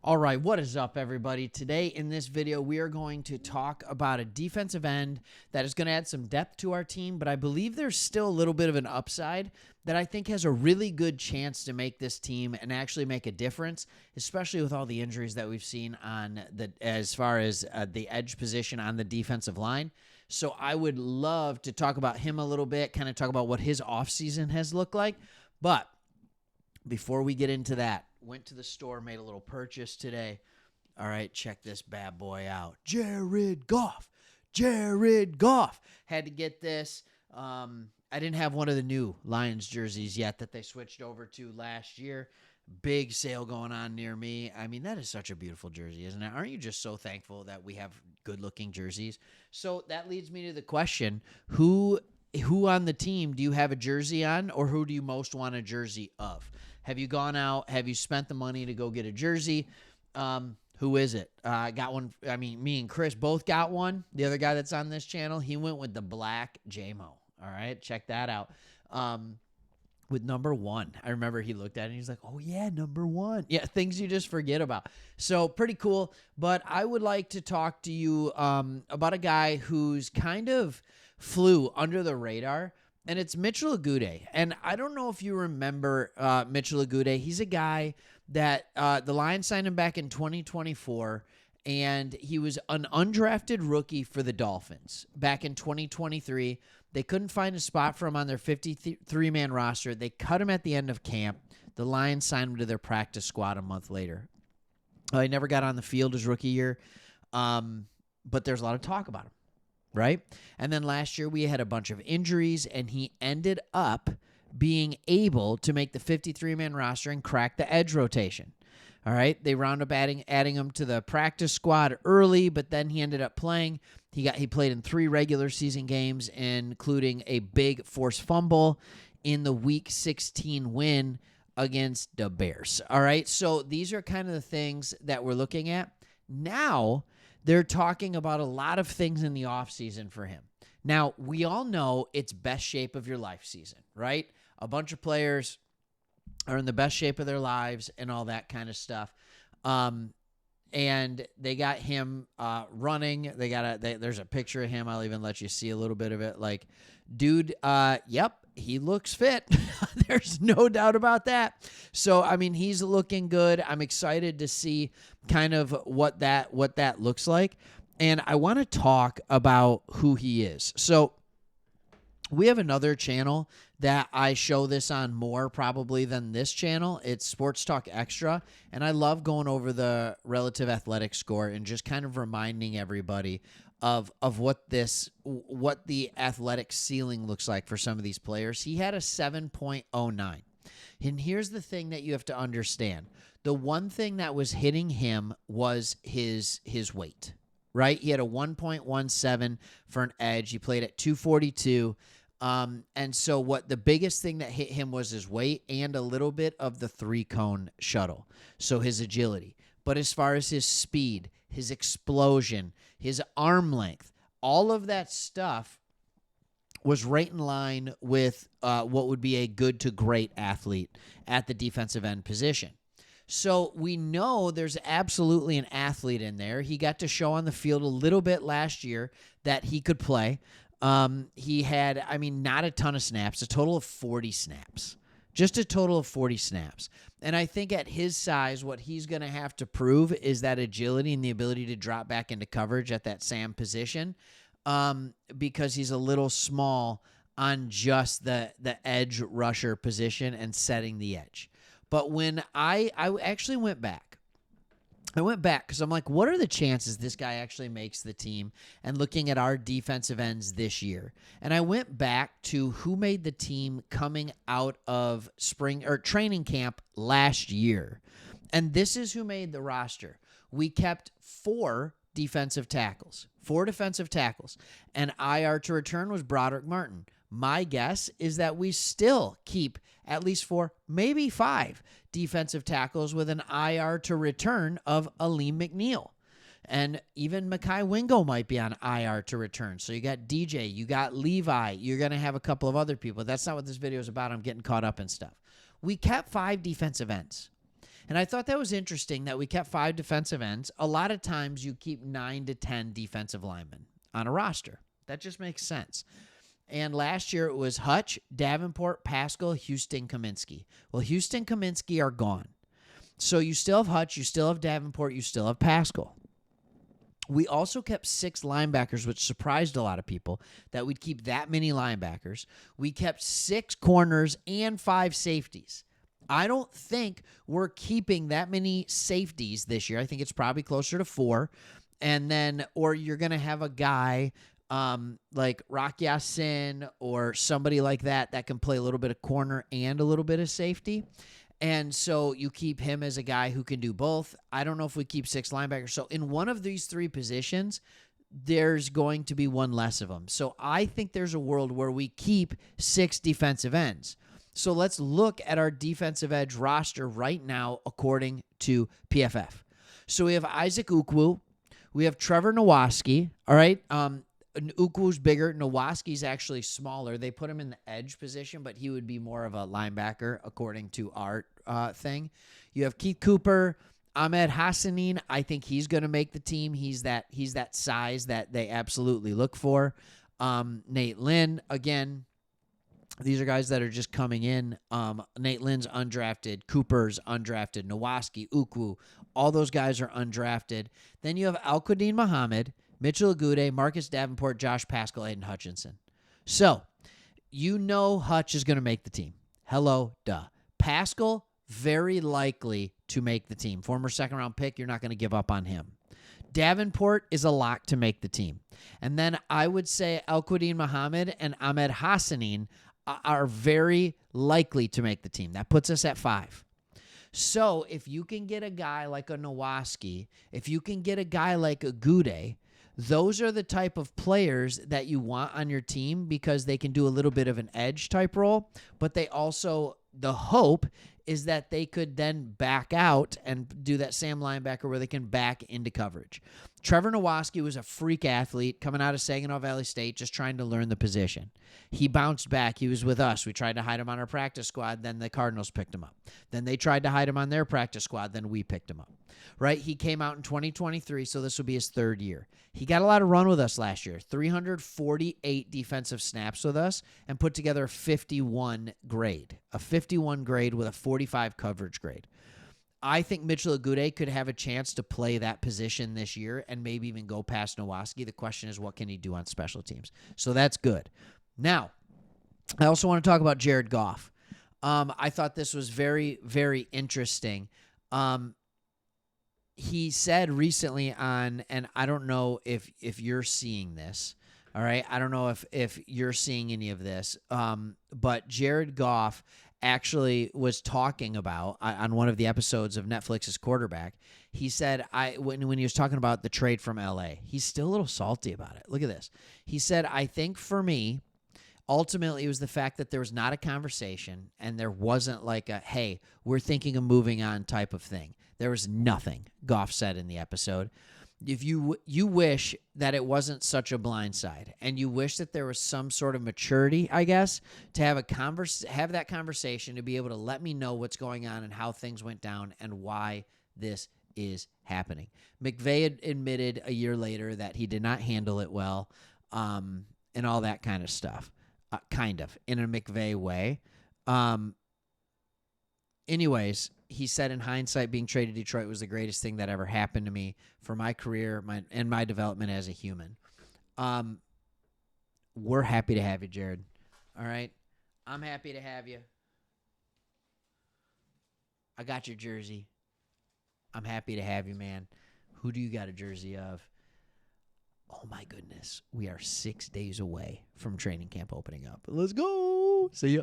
All right, what is up, everybody? Today in this video, we are going to talk about a defensive end that is going to add some depth to our team, but I believe there's still a little bit of an upside that I think has a really good chance to make this team and actually make a difference, especially with all the injuries that we've seen on as far as the edge position on the defensive line. So I would love to talk about him a little bit, kind of talk about what his offseason has looked like. But before we get into that, went to the store, made a little purchase today. All right, check this bad boy out. Jared Goff. Had to get this. I didn't have one of the new Lions jerseys yet that they switched over to last year. Big sale going on near me. I mean, that is such a beautiful jersey, isn't it? Aren't you just so thankful that we have good-looking jerseys? So that leads me to the question, who on the team do you have a jersey on, or who do you most want a jersey of? Have you gone out? Have you spent the money to go get a jersey? Who is it? I got one. I mean, me and Chris both got one. The other guy that's on this channel, he went with the black JMO. All right, check that out. With number 1. I remember he looked at it and he's like, oh, yeah, number 1. Yeah, things you just forget about. So pretty cool. But I would like to talk to you about a guy who's kind of flew under the radar. And it's Mitchell Agude. And I don't know if you remember Mitchell Agude. He's a guy that the Lions signed him back in 2024, and he was an undrafted rookie for the Dolphins back in 2023. They couldn't find a spot for him on their 53-man roster. They cut him at the end of camp. The Lions signed him to their practice squad a month later. He never got on the field his rookie year, but there's a lot of talk about him. Right? And then last year we had a bunch of injuries, and he ended up being able to make the 53-man roster and crack the edge rotation. All right? They wound up adding him to the practice squad early, but then he ended up playing. He played in 3 regular season games, including a big forced fumble in the Week 16 win against the Bears. All right? So these are kind of the things that we're looking at. Now they're talking about a lot of things in the offseason for him. Now, we all know it's best shape of your life season, right? A bunch of players are in the best shape of their lives and all that kind of stuff. And they got him running. There's a picture of him. I'll even let you see a little bit of it. Like, dude, yep, he looks fit. There's no doubt about that. So, I mean, he's looking good. I'm excited to see kind of what that looks like. And I want to talk about who he is. So we have another channel that I show this on more probably than this channel. It's Sports Talk Extra. And I love going over the relative athletic score and just kind of reminding everybody of what the athletic ceiling looks like for some of these players. He had a 7.09. And here's the thing that you have to understand. The one thing that was hitting him was his weight, right? He had a 1.17 for an edge. He played at 242. And so the biggest thing that hit him was his weight and a little bit of the 3-cone shuttle. So his agility. But as far as his speed, his explosion, his arm length, all of that stuff was right in line with what would be a good to great athlete at the defensive end position. So we know there's absolutely an athlete in there. He got to show on the field a little bit last year that he could play. He had, not a ton of snaps, a total of 40 snaps. Just a total of 40 snaps. And I think at his size, what he's going to have to prove is that agility and the ability to drop back into coverage at that Sam position, because he's a little small on just the edge rusher position and setting the edge. But when I actually went back because I'm like, what are the chances this guy actually makes the team? And looking at our defensive ends this year. And I went back to who made the team coming out of spring or training camp last year. And this is who made the roster. We kept 4 defensive tackles. And IR to return was Broderick Martin. My guess is that we still keep at least 4, maybe 5 defensive tackles with an IR to return of Aleem McNeil. And even Mekhi Wingo might be on IR to return. So you got DJ, you got Levi, you're going to have a couple of other people. That's not what this video is about. I'm getting caught up in stuff. We kept 5 defensive ends. And I thought that was interesting that we kept 5 defensive ends. A lot of times you keep 9 to 10 defensive linemen on a roster. That just makes sense. And last year it was Hutch, Davenport, Pascal, Houston, Kaminsky. Well, Houston, Kaminsky are gone. So you still have Hutch, you still have Davenport, you still have Pascal. We also kept 6 linebackers, which surprised a lot of people that we'd keep that many linebackers. We kept 6 corners and 5 safeties. I don't think we're keeping that many safeties this year. I think it's probably closer to 4. And then, or you're going to have a guy like Rock Yassin or somebody like that can play a little bit of corner and a little bit of safety. And so you keep him as a guy who can do both. I don't know if we keep 6 linebackers. So in one of these 3 positions, there's going to be one less of them. So I think there's a world where we keep 6 defensive ends. So let's look at our defensive edge roster right now according to PFF. So we have Isaac Ukwu. We have Trevor Nowaski. All right. Ukwu's bigger. Nowaski's actually smaller. They put him in the edge position, but he would be more of a linebacker according to our thing. You have Keith Cooper, Ahmed Hassanin. I think he's going to make the team. He's that size that they absolutely look for. Nate Lynn, again, these are guys that are just coming in. Nate Lynn's undrafted. Cooper's undrafted. Nowaski, Ukwu, all those guys are undrafted. Then you have Al-Quadin Muhammad, Mitchell Agude, Marcus Davenport, Josh Pascal, Aiden Hutchinson. So, you know Hutch is going to make the team. Hello, duh. Pascal, very likely to make the team. Former second-round pick, you're not going to give up on him. Davenport is a lock to make the team. And then I would say Al-Quadin Muhammad and Ahmed Hassanin are very likely to make the team. That puts us at 5. So, if you can get a guy like a Nowaski, if you can get a guy like a Agude, those are the type of players that you want on your team because they can do a little bit of an edge type role, but they also, the hope is that they could then back out and do that Sam linebacker where they can back into coverage. Trevor Nowaski was a freak athlete coming out of Saginaw Valley State, just trying to learn the position. He bounced back. He was with us. We tried to hide him on our practice squad. Then the Cardinals picked him up. Then they tried to hide him on their practice squad. Then we picked him up. Right? He came out in 2023, so this will be his 3rd year. He got a lot of run with us last year. 348 defensive snaps with us and put together a 51 grade. A 51 grade with a 45 coverage grade. I think Mitchell Agude could have a chance to play that position this year and maybe even go past Nowaski. The question is, what can he do on special teams? So that's good. Now, I also want to talk about Jared Goff. I thought this was very, very interesting. He said recently on, and I don't know if you're seeing this, all right? I don't know if you're seeing any of this, but Jared Goff actually was talking about on one of the episodes of Netflix's Quarterback. He said, when he was talking about the trade from LA, he's still a little salty about it. Look at this. He said, I think for me, ultimately it was the fact that there was not a conversation and there wasn't like a, hey, we're thinking of moving on type of thing. There was nothing, Goff said in the episode. If you wish that it wasn't such a blindside, and you wish that there was some sort of maturity, I guess, to have that conversation, to be able to let me know what's going on and how things went down and why this is happening. McVay had admitted a year later that he did not handle it well, and all that kind of stuff, in a McVay way. Anyways, he said in hindsight, being traded to Detroit was the greatest thing that ever happened to me for my career and my development as a human. We're happy to have you, Jared. All right? I'm happy to have you. I got your jersey. I'm happy to have you, man. Who do you got a jersey of? Oh, my goodness. We are 6 days away from training camp opening up. Let's go. See ya.